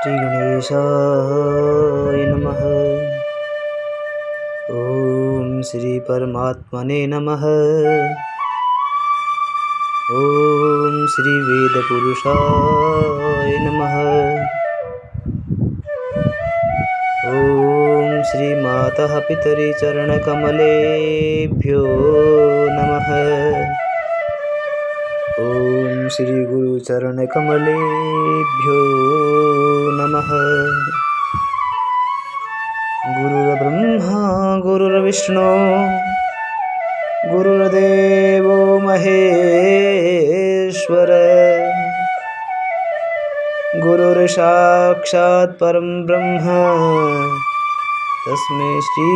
श्री गणेशाय नमः। ओम श्री परमात्मने नमः। ओम श्री वेद पुरुषाय नमः। ओम श्री मातः पितरि चरणकमलेभ्यो नमः। ओम श्री गुरु चरणकमलेभ्यो नमः। गुरुर्ब्रह्मा गुरुर्विष्णु गुरुर्देवो महेश्वर गुरुर्साक्षात् परं ब्रह्म तस्मै श्री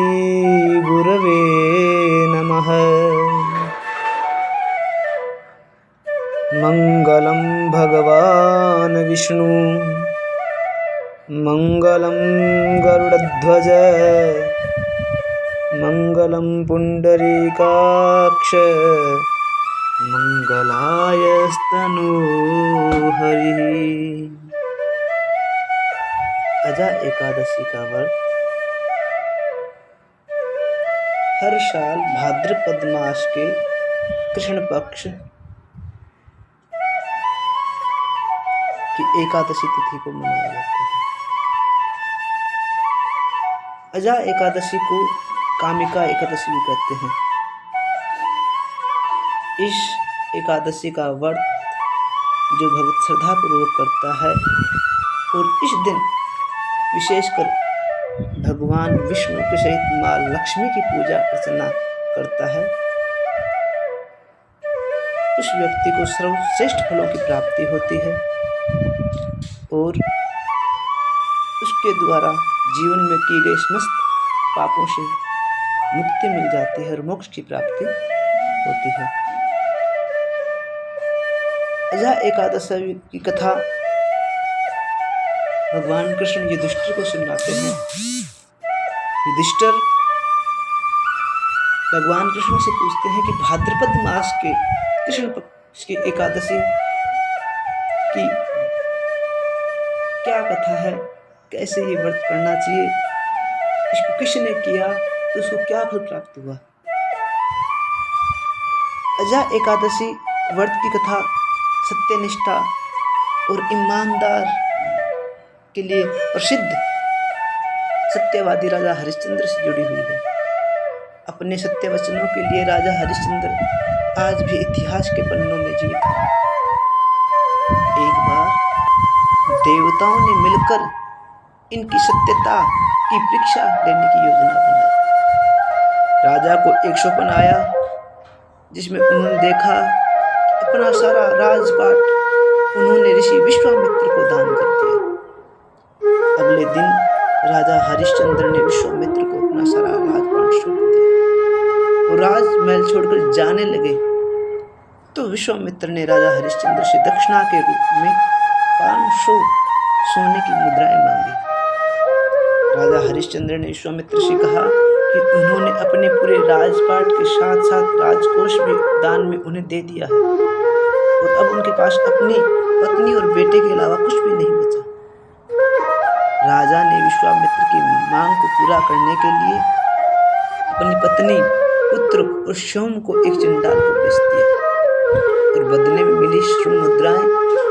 गुरवे नमः। मंगलं भगवान् विष्णु मंगलं गरुडध्वज मंगलं पुंडरीकाक्ष मंगलायस्तनोहरि। अजा एकादशी का व्रत हर साल भाद्रपद मास के कृष्ण पक्ष की एकादशी तिथि को मनाया जाता है। अजा एकादशी को कामिका एकादशी भी कहते हैं। इस एकादशी का व्रत जो भक्त श्रद्धा पूर्वक करता है और इस दिन विशेषकर भगवान विष्णु के सहित माँ लक्ष्मी की पूजा अर्चना करता है, उस व्यक्ति को सर्वश्रेष्ठ फलों की प्राप्ति होती है और उसके द्वारा जीवन में की गई समस्त पापों से मुक्ति मिल जाती है और मोक्ष की प्राप्ति होती है। अजा एकादशी की कथा भगवान कृष्ण युधिष्ठिर को सुनाते हैं। युधिष्ठिर भगवान कृष्ण से पूछते हैं कि भाद्रपद मास के कृष्ण पक्ष की एकादशी की क्या कथा है, कैसे ये व्रत करना चाहिए, इसको किसने किया तो उसको क्या फल प्राप्त हुआ। अजा एकादशी व्रत की कथा सत्यनिष्ठा और ईमानदार के लिए प्रसिद्ध सत्यवादी राजा हरिश्चंद्र से जुड़ी हुई है। अपने सत्य वचनों के लिए राजा हरिश्चंद्र आज भी इतिहास के पन्नों में जीवित है। एक बार देवताओं ने मिलकर इनकी सत्यता की परीक्षा लेने की योजना बनाई। राजा को एक स्वप्न आया जिसमें उन्होंने देखा अपना सारा राजपाट उन्होंने ऋषि विश्वामित्र को दान कर दिया। अगले दिन राजा हरिश्चंद्र ने विश्वामित्र को अपना सारा राजपाट सौंप दिया और राजमहल छोड़कर जाने लगे तो विश्वामित्र ने राजा हरिश्चंद्र से दक्षिणा के रूप में 500 सोने की मुद्राएं मांगी। राजा हरिश्चंद्र ने विश्वामित्र से कहा कि उन्होंने अपने पूरे राजपाट के साथ साथ राजकोष भी दान में उन्हें दे दिया है और अब उनके पास अपनी पत्नी और बेटे के अलावा कुछ भी नहीं बचा। राजा ने विश्वामित्र की मांग को पूरा करने के लिए अपनी पत्नी, पुत्र और स्वयं को एक चंडाल को बेच दिया और बदले में मिली स्वर्ण मुद्राएं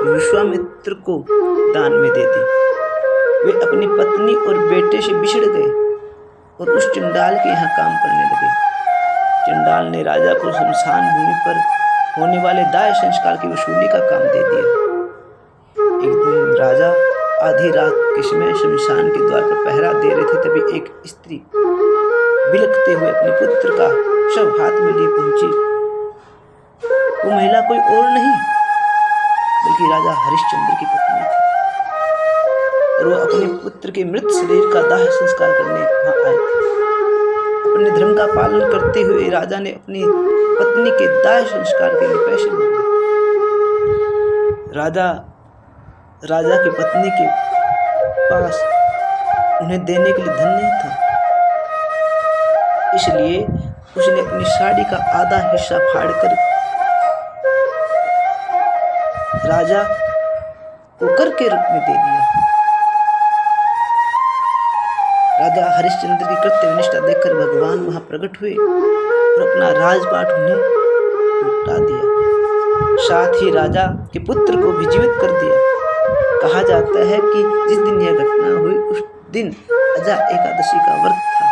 विश्वामित्र को दान में दे दी। वे अपनी पत्नी और बेटे से बिछड़ गए और उस चंडाल के यहाँ काम करने लगे। चंडाल ने राजा को शमशान भूमि पर होने वाले दाह संस्कार की वसूली का काम दे दिया। एक दिन राजा आधी रात के समय शमशान के द्वार पर पहरा दे रहे थे, तभी एक स्त्री बिलखते हुए अपने पुत्र का शव हाथ में लिए पहुंची। वो महिला कोई और नहीं बल्कि राजा हरिश्चंद्र की पत्नी थी और वो अपने पुत्र के मृत शरीर का दाह संस्कार करने वहां आए थे। अपने धर्म का पालन करते हुए राजा ने अपनी पत्नी के दाह संस्कार के लिए पैसे मांगे। राजा की पत्नी के पास उन्हें देने के लिए धन नहीं था, इसलिए उसने अपनी साड़ी का आधा हिस्सा फाड़कर राजा को कर के रूप में दे दिया। राजा हरिश्चंद्र की कृत्य निष्ठा देखकर भगवान वहां प्रकट हुए और अपना राजपाट उन्हें लौटा दिया। साथ ही राजा के पुत्र को भी जीवित कर दिया। कहा जाता है कि जिस दिन यह घटना हुई उस दिन अजा एकादशी का व्रत था।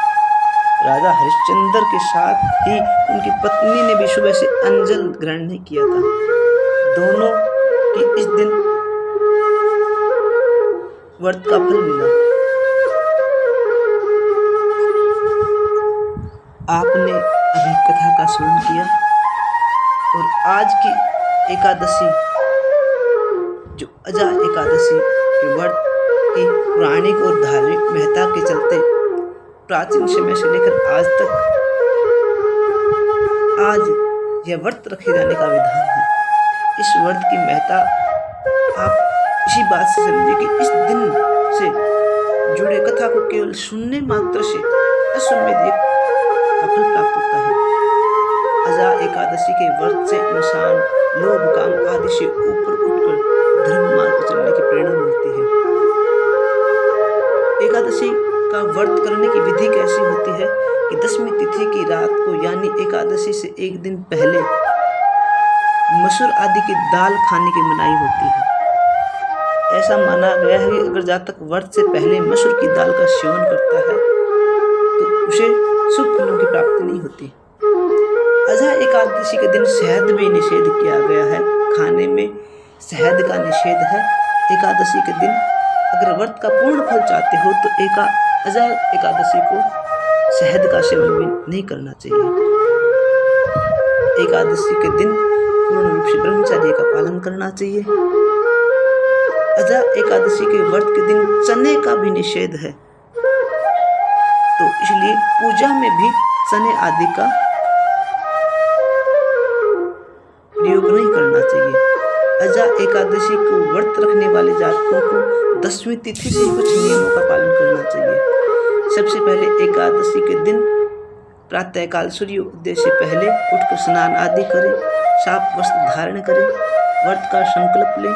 राजा हरिश्चंद्र के साथ ही उनकी पत्नी ने भी सुबह से अंजल ग्रहण नहीं किया था। दोनों की इस दिन व्रत का फल मिला। आपने अभी कथा का श्रवण किया और आज की एकादशी जो अजा एकादशी के व्रत की पौराणिक और धार्मिक महत्ता के चलते प्राचीन समय से लेकर आज तक आज यह व्रत रखे जाने का विधान है। इस व्रत की महत्ता आप इसी बात से समझिए कि इस दिन से जुड़े कथा को केवल सुनने मात्र से अश्वमेध का फल प्राप्त होता है। अजा एकादशी के व्रत से इंसान लोभ काम आदि से ऊपर उठकर धर्म मार्ग पर चलने की प्रेरणा मिलती है। एकादशी का व्रत करने की विधि कैसी होती है कि 10वीं तिथि की रात को यानी एकादशी से एक दिन पहले मसूर आदि की दाल खाने की मनाही होती है। ऐसा माना गया है कि अगर जातक व्रत से पहले मसूर की दाल का सेवन करता है तो उसे शुभ फलों की प्राप्ति नहीं होती। अजा एकादशी के दिन शहद भी निषेध किया गया है। खाने में शहद का निषेध है। एकादशी के दिन अगर व्रत का पूर्ण फल चाहते हो तो अजा एकादशी को शहद का सेवन भी नहीं करना चाहिए। एकादशी के दिन पूर्ण रूप से ब्रह्मचर्य का पालन करना चाहिए। अजा एकादशी के व्रत के दिन चने का भी निषेध है, तो इसलिए पूजा में भी चने आदि का प्रयोग नहीं करना चाहिए। अजा एकादशी को व्रत रखने वाले जातकों को 10वीं तिथि से कुछ नियमों का पालन करना चाहिए। सबसे पहले एकादशी के दिन प्रातःकाल सूर्योदय से पहले उठकर स्नान आदि करें, साफ वस्त्र धारण करें, व्रत का संकल्प लें,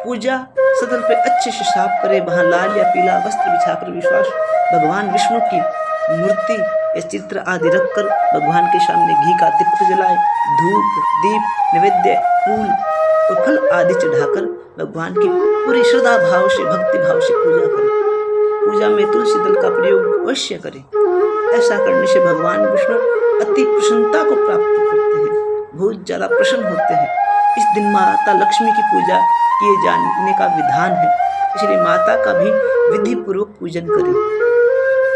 पूजा स्थल पे अच्छे से साफ करें, वहां लाल या पीला वस्त्र बिछाकर विश्वास भगवान विष्णु की मूर्ति या चित्र आदि रखकर भगवान के सामने घी का दीप जलाए, धूप दीप नैवेद्य फूल और फल आदि चढ़ाकर भगवान की पूरी श्रद्धा भाव से भक्ति भाव से पूजा करें। पूजा में तुलसी दल का प्रयोग अवश्य करें। ऐसा करने से भगवान विष्णु अति प्रसन्नता को प्राप्त करते हैं, बहुत ज्यादा प्रसन्न होते हैं। इस दिन माता लक्ष्मी की पूजा किए जाने का विधान है, इसलिए माता का भी विधि पूर्वक पूजन करें।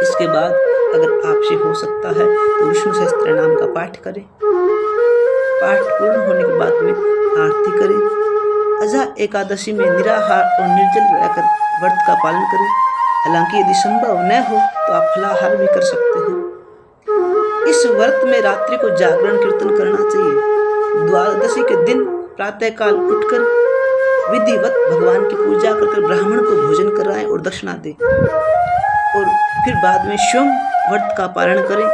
इसके बाद अगर आपसे हो सकता है तो विष्णु सहस्त्र नाम का पाठ करें। पाठ पूर्ण होने के बाद में आरती करें। अजा एकादशी में निराहार और निर्जल रहकर व्रत का पालन करें। हालांकि यदि संभव न हो तो आप फलाहार भी कर सकते हैं। इस व्रत में रात्रि को जागरण कीर्तन करना चाहिए। द्वादशी के दिन प्रातःकाल उठकर विधिवत भगवान की पूजा कर ब्राह्मण को भोजन कराएं और दक्षिणा दें और फिर बाद में स्वयं व्रत का पारण करें।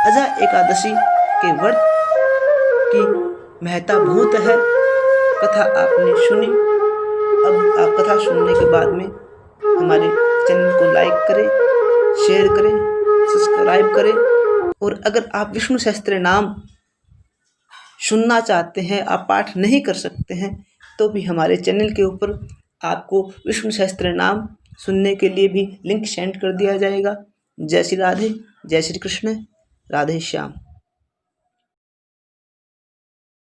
अजा एकादशी के व्रत की महत्ता बहुत है। कथा आपने सुनी। अब आप कथा सुनने के बाद में हमारे चैनल को लाइक करें, शेयर करें, सब्सक्राइब करें और अगर आप विष्णु सहस्त्र नाम सुनना चाहते हैं, आप पाठ नहीं कर सकते हैं, तो भी हमारे चैनल के ऊपर आपको विष्णु सहस्त्र नाम सुनने के लिए भी लिंक सेंड कर दिया जाएगा। जय श्री राधे, जय श्री कृष्ण, राधे श्याम।